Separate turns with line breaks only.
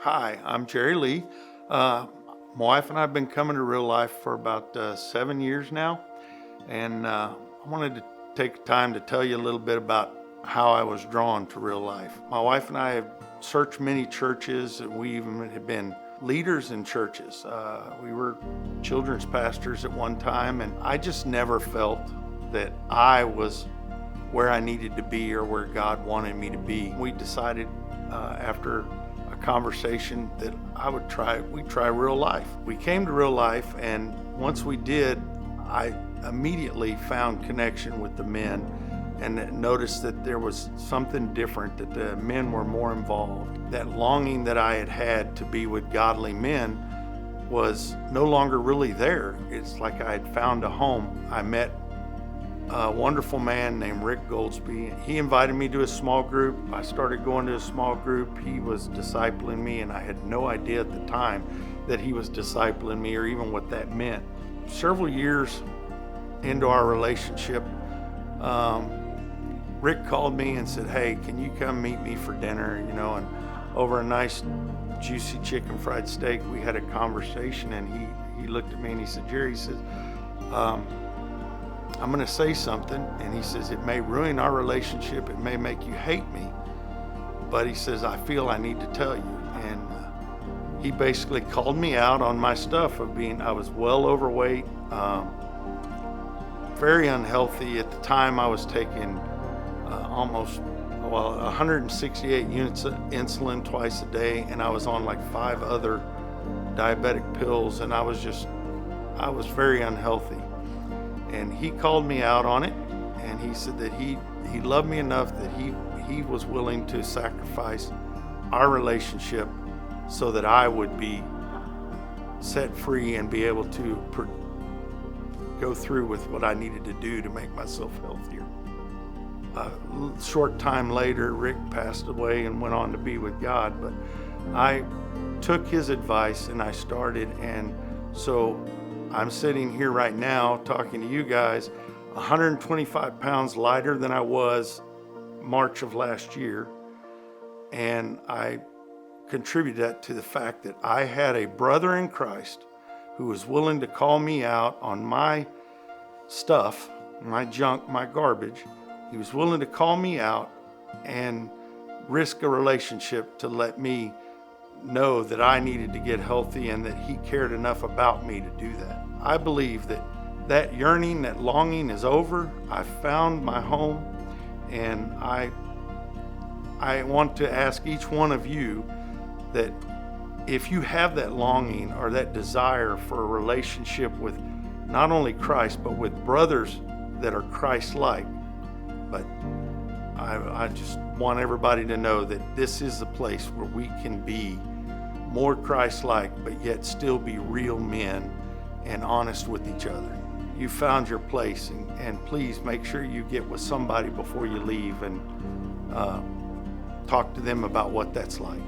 Hi, I'm Jerry Lee. My wife and I have been coming to Real Life for about 7 years now, and I wanted to take time to tell you a little bit about how I was drawn to Real Life. My wife and I have searched many churches, and we even have been leaders in churches. We were children's pastors at one time, and I just never felt that I was where I needed to be or where God wanted me to be. We decided after a conversation that we'd try Real Life. We came to Real Life, and once we did, I immediately found connection with the men and noticed that there was something different, that the men were more involved. That longing that I had had to be with godly men was no longer really there. It's like I had found a home. I met a wonderful man named Rick Goldsby. He invited me to a small group. I started going to a small group. He was discipling me, and I had no idea at the time that he was discipling me or even what that meant. Several years into our relationship, Rick called me and said, "Hey, can you come meet me for dinner?" And over a nice juicy chicken fried steak, we had a conversation, and he looked at me and he said, "Jerry," he says, "I'm going to say something," and he says, "It may ruin our relationship, it may make you hate me, but," he says, "I feel I need to tell you." And he basically called me out on my stuff of I was well overweight, very unhealthy. At the time, I was taking 168 units of insulin twice a day, and I was on like 5 other diabetic pills, and I was very unhealthy. And he called me out on it, and he said that he loved me enough that he was willing to sacrifice our relationship so that I would be set free and be able to go through with what I needed to do to make myself healthier. A short time later, Rick passed away and went on to be with God, but I took his advice and I started, and so I'm sitting here right now talking to you guys 125 pounds lighter than I was March of last year. And I contribute that to the fact that I had a brother in Christ who was willing to call me out on my stuff, my junk, my garbage. He was willing to call me out and risk a relationship to let me know that I needed to get healthy and that he cared enough about me to do that. I believe that yearning, that longing is over. I found my home, and I want to ask each one of you that if you have that longing or that desire for a relationship with not only Christ, but with brothers that are Christ-like, but I just want everybody to know that this is a place where we can be more Christ-like, but yet still be real men and honest with each other. You found your place, and please make sure you get with somebody before you leave and talk to them about what that's like.